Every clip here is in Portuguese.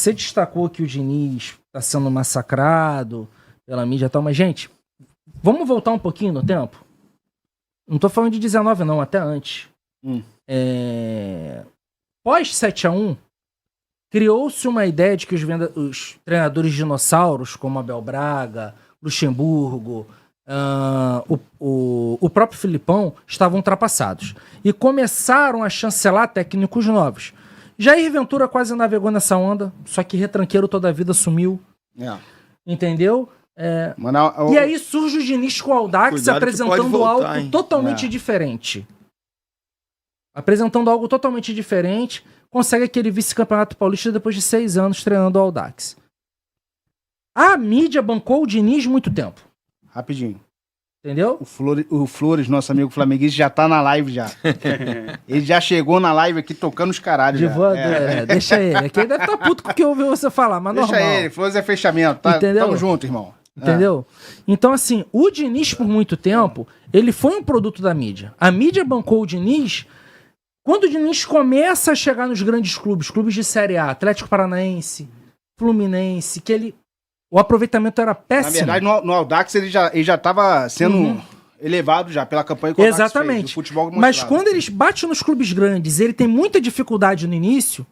você destacou que o Diniz tá sendo massacrado pela mídia e tal, mas, gente, vamos voltar um pouquinho no tempo? Não tô falando de 19, não, até antes. Pós 7-1, criou-se uma ideia de que os treinadores dinossauros, como Abel Braga, Luxemburgo, o próprio Filipão, estavam ultrapassados. E começaram a chancelar técnicos novos. Jair Ventura quase navegou nessa onda, só que retranqueiro toda a vida sumiu. Entendeu? E aí surge o Diniz com o Audax apresentando algo totalmente diferente. Apresentando algo totalmente diferente, consegue aquele vice-campeonato paulista depois de 6 anos treinando o Audax. A mídia bancou o Diniz muito tempo. Rapidinho. Entendeu? O Flores, nosso amigo flamenguista, já tá na live já. Ele já chegou na live aqui tocando os caralhos. Deixa ele. Aqui ele deve estar puto com o que ouviu você falar, mas deixa normal. Deixa ele, Flores é fechamento. Tá? Entendeu? Tamo junto, irmão. Entendeu? Então, assim, o Diniz, por muito tempo, ele foi um produto da mídia. A mídia bancou o Diniz. Quando o Diniz começa a chegar nos grandes clubes de Série A, Atlético Paranaense, Fluminense, o aproveitamento era péssimo. Na verdade, no Audax ele já estava sendo elevado já pela campanha que o Audax exatamente. Fez, o futebol mas quando ele bate nos clubes grandes, ele tem muita dificuldade no início,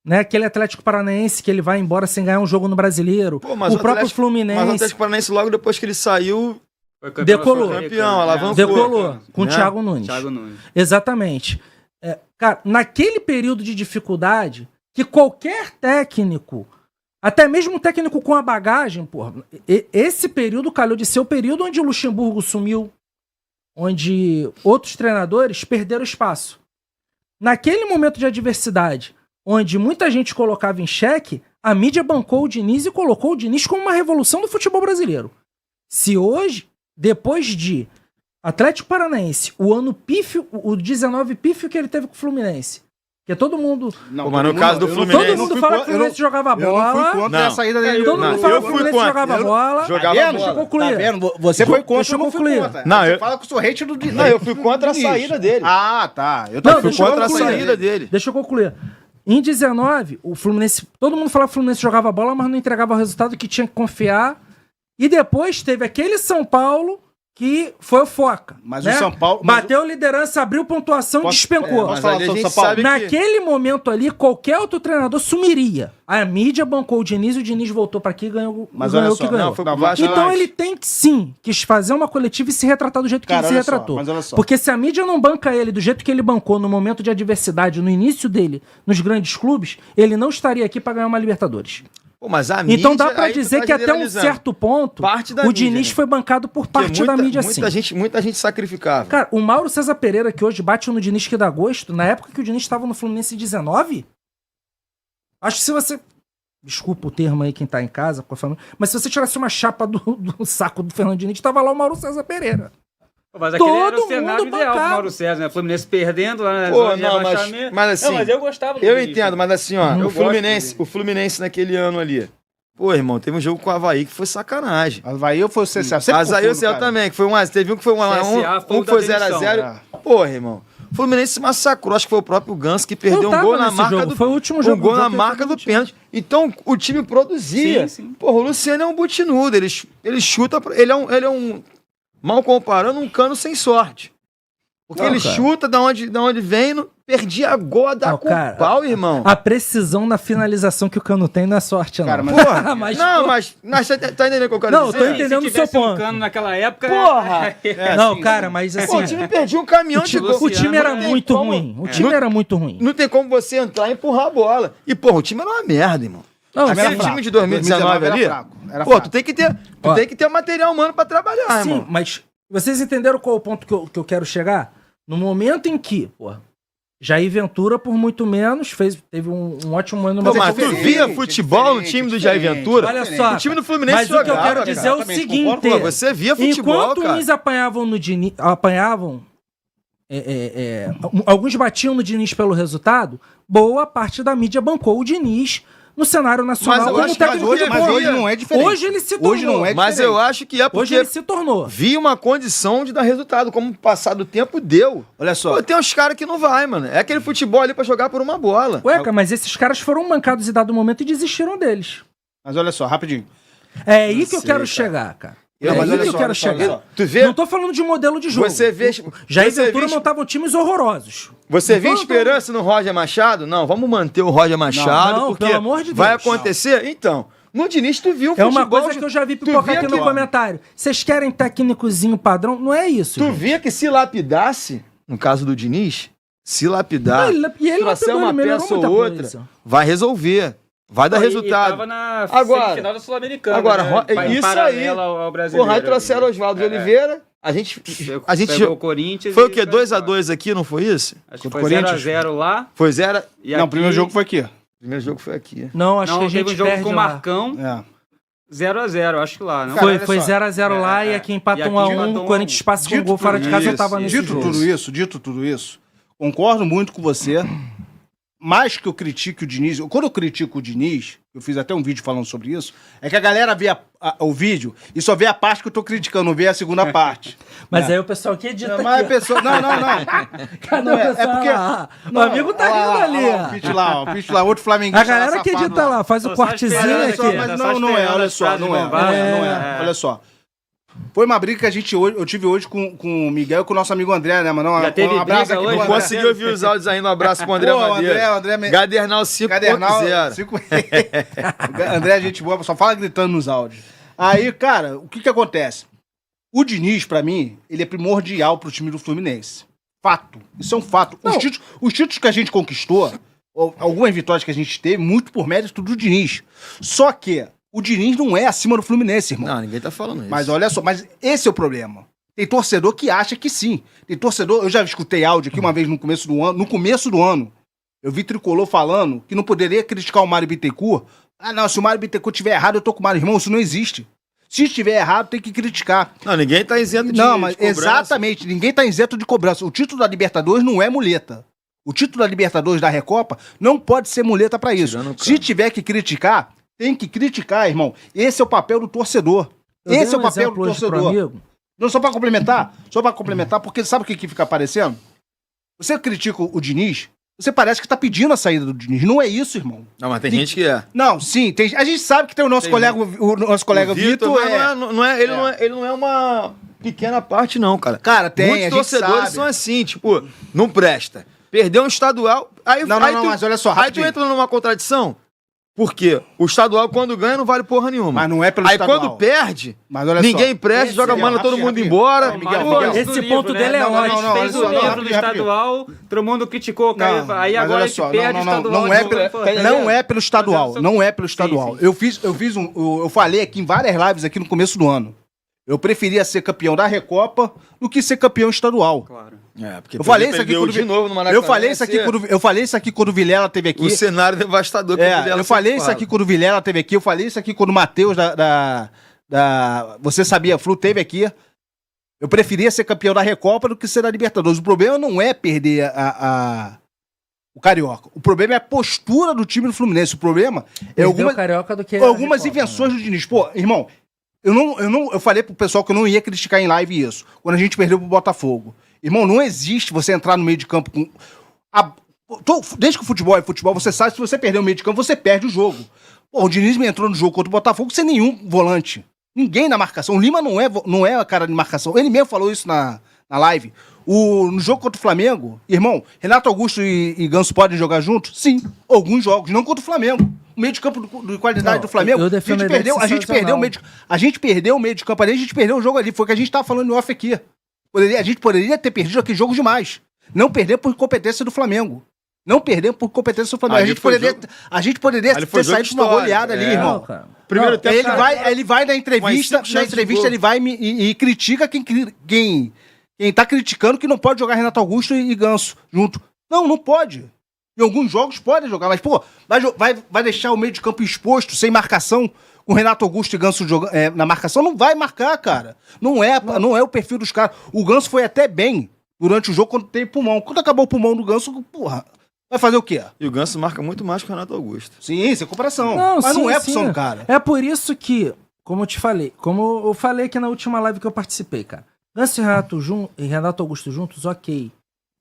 né? Aquele Atlético Paranaense que ele vai embora sem ganhar um jogo no Brasileiro. Pô, o próprio Fluminense. Mas o Atlético Paranaense, logo depois que ele saiu, decolou. Campeão, alavancou. Decolou com o Thiago Nunes. Exatamente. Cara, naquele período de dificuldade, que qualquer técnico, até mesmo um técnico com a bagagem, porra, esse período calhou de ser o período onde o Luxemburgo sumiu, onde outros treinadores perderam espaço. Naquele momento de adversidade, onde muita gente colocava em xeque, a mídia bancou o Diniz e colocou o Diniz como uma revolução do futebol brasileiro. Se hoje, depois de Atlético Paranaense, o ano pífio, o 19 pífio que ele teve com o Fluminense, que todo mundo... mas no caso do Fluminense... Todo mundo fala que o Fluminense jogava bola. Eu não fui contra a saída dele. Todo mundo fala que o Fluminense jogava bola. Deixa eu concluir. Tá vendo? Você foi contra, deixa eu concluir. Você fala que eu sou hate do Diniz. Não, eu fui contra a saída dele. Ah, tá. Eu fui contra a saída dele. Deixa eu concluir. Em 19, o Fluminense... Todo mundo falava que o Fluminense jogava bola, mas não entregava o resultado que tinha que confiar. E depois teve aquele São Paulo... que foi o Foca. Mas né? o São Paulo... Bateu liderança, abriu pontuação, despencou. Posso falar sobre o São Paulo? Naquele momento ali, qualquer outro treinador sumiria. A mídia bancou o Diniz voltou pra aqui e ganhou, mas ganhou olha o que só, ganhou. não, foi baixo, então ele tem que, sim, quis fazer uma coletiva e se retratar do jeito que ele se retratou. Mas olha só. Porque se a mídia não banca ele do jeito que ele bancou no momento de adversidade, no início dele, nos grandes clubes, ele não estaria aqui pra ganhar uma Libertadores. Pô, mas a mídia, então dá pra dizer que até um certo ponto o Diniz mídia, foi bancado por parte da mídia, sim. Muita gente sacrificava. Cara, o Mauro César Pereira, que hoje bate no Diniz que dá gosto, na época que o Diniz estava no Fluminense 19, acho que se você... Desculpa o termo aí quem tá em casa, com a família, mas se você tirasse uma chapa do saco do Fernando Diniz, tava lá o Mauro César Pereira. Mas aquele era o cenário ideal pro Mauro César, né? O Fluminense perdendo lá na zona de rebaixamento. Mas assim, mas eu gostava do Eu Diniz, entendo, mas assim, ó, o Fluminense naquele ano ali. Pô, irmão, teve um jogo com o Avaí que foi sacanagem. Avaí ou foi o CSA? Avaí ou o CSA também, que foi teve um que foi um que foi 0x0. Porra, irmão. O Fluminense se massacrou, acho que foi o próprio Ganso que perdeu um gol na marca do... Foi o último jogo. Um gol na marca do pênalti. Então, o time produzia. Sim. Porra, o Luciano é um butinudo, ele chuta... Ele é um... Mal comparando, um cano sem sorte. Porque ele chuta da onde vem, perdia a goda com o pau, irmão. A precisão na finalização que o Cano tem não é sorte, não. Cara, mas... mas tá entendendo o que eu quero dizer? Não, tô entendendo o seu ponto. Um Cano naquela época... Porra! Não, cara, mas assim... Pô, o time perdia um caminhão de gol. O time era muito ruim. O time era muito ruim. Não tem como você entrar e empurrar a bola. E, porra, o time era uma merda, irmão. Aquele time de 2019 ali... Pô, tu tem que ter material humano pra trabalhar, irmão. Sim, mas vocês entenderam qual é o ponto que eu quero chegar? No momento em que, Jair Ventura, por muito menos, teve um ótimo ano. Mas tu via futebol no time do Jair Ventura? Olha só. O time do Fluminense mas jogava, o que eu quero dizer é o seguinte. Pô, você via futebol, enquanto uns apanhavam alguns batiam no Diniz pelo resultado, boa parte da mídia bancou o Diniz no cenário nacional. Mas hoje não é diferente. Hoje ele se tornou. Hoje não é diferente. Mas eu acho que é porque hoje ele se tornou. Vi uma condição de dar resultado, como o passar do tempo deu. Olha só. Pô, tem uns caras que não vai, mano. É aquele futebol ali pra jogar por uma bola. Ué, cara, mas esses caras foram mancados em dado momento e desistiram deles. Mas olha só, rapidinho. É aí que eu quero chegar, cara. É aí que eu quero chegar. Tu vê? Não tô falando de modelo de jogo. Você vê... Jair Ventura montavam times horrorosos. Você vê esperança no Roger Machado? Não, vamos manter o Roger Machado, porque pelo amor de Deus, vai acontecer. Então, no Diniz tu viu o futebol... É uma coisa que eu já vi pipocar aqui no comentário. Vocês querem técnicozinho padrão? Não é isso, Tu via que se lapidasse, no caso do Diniz, se lapidar, trouxer uma peça ou outra, vai resolver. Vai dar resultado. Tava na semifinal da Sul-Americana. Agora, né? Isso aí. Ao brasileiro. Aí trouxeram o Oswaldo de Oliveira. A gente pegou o Corinthians. Foi o quê? 2x2 aqui, não foi isso? Acho que foi 0x0 lá. Foi 0. Não, o primeiro jogo foi aqui. O primeiro jogo foi aqui. Não, acho que a gente teve um jogo com o Marcão. 0x0, acho que lá. Não? Foi 0x0 lá e aqui empata 1x1. O Corinthians passa com um gol fora de casa, eu tava nesse jogo. Dito tudo isso, concordo muito com você. Mais que eu critique o Diniz, quando eu critico o Diniz, eu fiz até um vídeo falando sobre isso, é que a galera vê o vídeo e só vê a parte que eu tô criticando, não vê a segunda parte. Mas aí o pessoal que edita aqui. Mas a pessoa... Não. É porque... O amigo tá rindo ali. O pitch lá, outro flamenguista. A galera que edita lá, faz o cortezinho aqui. Mas não é, olha só, não é. Olha só. Foi uma briga que eu tive hoje com o Miguel e com o nosso amigo André, né, mano? Já teve um abraço briga aqui hoje? Conseguiu ouvir os áudios ainda, um abraço pro André Madeira. André... Gadernal 5.0. André, gente boa, só fala gritando nos áudios. Aí, cara, o que acontece? O Diniz, pra mim, ele é primordial pro time do Fluminense. Fato. Isso é um fato. Os títulos que a gente conquistou, algumas vitórias que a gente teve, muito por mérito do Diniz. Só que o Diniz não é acima do Fluminense, irmão. Não, ninguém tá falando isso. Mas olha só, esse é o problema. Tem torcedor que acha que sim. Tem torcedor, eu já escutei áudio aqui uma vez no começo do ano, eu vi Tricolor falando que não poderia criticar o Mário Bittencourt. Ah, não, se o Mário Bittencourt estiver errado, eu tô com o Mário. Irmão, isso não existe. Se estiver errado, tem que criticar. Não, ninguém tá isento de cobrança. Exatamente, ninguém tá isento de cobrança. O título da Libertadores não é muleta. O título da Libertadores da Recopa não pode ser muleta pra isso. Se tiver que criticar, tem que criticar, irmão. Esse é o papel do torcedor. Esse é o papel do torcedor. Não, só pra complementar, porque sabe o que fica aparecendo? Você critica o Diniz, você parece que tá pedindo a saída do Diniz. Não é isso, irmão. Não, mas tem gente que é. Não, sim. A gente sabe que tem o nosso colega Vitor. Ele não é uma pequena parte, não, cara. Cara, tem. Muitos torcedores são assim, tipo, não presta. Perdeu um estadual. Mas olha só, rapidinho. Aí tu entra numa contradição. Porque o estadual, quando ganha, não vale porra nenhuma. Mas não é pelo estadual. Aí quando perde, ninguém presta, joga manda todo mundo embora. Esse ponto dele é ótimo. A gente fez o livro do estadual, todo mundo criticou, aí agora a gente perde o estadual. Não é pelo estadual. Não é pelo estadual. Eu falei aqui em várias lives aqui no começo do ano. Eu preferia ser campeão da Recopa do que ser campeão estadual. Claro. Eu falei isso aqui eu falei isso aqui quando o Vilela teve aqui. O cenário devastador que o Vilela eu falei isso aqui quando o Vilela teve aqui, eu falei isso aqui quando o Matheus da Você Sabia Flu teve aqui. Eu preferia ser campeão da Recopa do que ser da Libertadores. O problema não é perder o Carioca. O problema é a postura do time do Fluminense. O problema é algumas invenções do Diniz. Pô, irmão, eu falei pro pessoal que eu não ia criticar em live isso. Quando a gente perdeu pro Botafogo. Irmão, não existe você entrar no meio de campo com... Desde que o futebol é futebol, você sabe que se você perder o meio de campo, você perde o jogo. Pô, o Diniz me entrou no jogo contra o Botafogo sem nenhum volante. Ninguém na marcação. O Lima não é a cara de marcação. Ele mesmo falou isso na live. No jogo contra o Flamengo, irmão, Renato Augusto e Ganso podem jogar juntos? Sim. Alguns jogos, não contra o Flamengo. O meio de campo de qualidade do Flamengo, a gente perdeu o meio de campo ali, a gente perdeu o jogo ali. Foi o que a gente tava falando no off aqui. A gente poderia ter perdido aqui jogos demais. Não perder por incompetência do Flamengo. A gente poderia ter saído com uma goleada ali, irmão. Primeiro tempo, ele vai na entrevista ele vai e critica quem tá criticando que não pode jogar Renato Augusto e Ganso junto. Não pode. Em alguns jogos pode jogar, mas, pô, vai deixar o meio de campo exposto, sem marcação, com Renato Augusto e Ganso na marcação? Não vai marcar, cara. Não é o perfil dos caras. O Ganso foi até bem durante o jogo quando teve pulmão. Quando acabou o pulmão do Ganso, porra, Vai fazer o quê? E o Ganso marca muito mais que o Renato Augusto. Sim, sem comparação. Não, mas sim, não é a sim. função do cara. É por isso que, como eu falei aqui na última live que eu participei, cara. Ganso e Renato Augusto juntos, ok.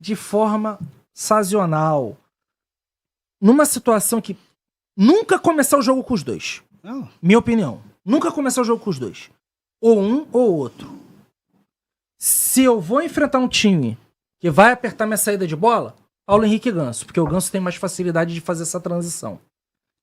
De forma sazonal. Numa situação que nunca começar o jogo com os dois. Não. Minha opinião. Nunca começar o jogo com os dois. Ou um ou outro. Se eu vou enfrentar um time que vai apertar minha saída de bola, Paulo Henrique e Ganso, porque o Ganso tem mais facilidade de fazer essa transição.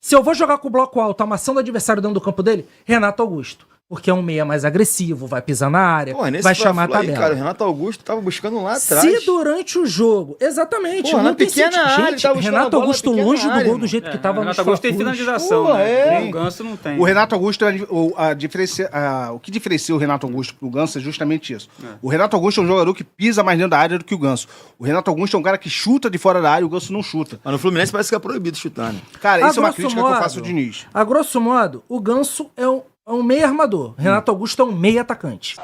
Se eu vou jogar com o bloco alto, amassando o adversário dentro do campo dele, Renato Augusto. Porque é um meia mais agressivo, vai pisar na área, vai chamar a tabela. Aí, cara, o Renato Augusto tava buscando lá atrás. Se durante o jogo, exatamente, pô, não tem pequena área, gente, Renato Augusto longe do gol do jeito que tava no Renato Augusto tem finalização, né? O Ganso não tem. O Renato Augusto, o que diferencia o Renato Augusto pro Ganso é justamente isso. O Renato Augusto é um jogador que pisa mais dentro da área do que o Ganso. O Renato Augusto é um cara que chuta de fora da área e o Ganso não chuta. Mas no Fluminense parece que é proibido chutar, né? Cara, isso é uma crítica que eu faço ao Diniz. A grosso modo, o Ganso é um meia armador. Renato Augusto é um meia atacante.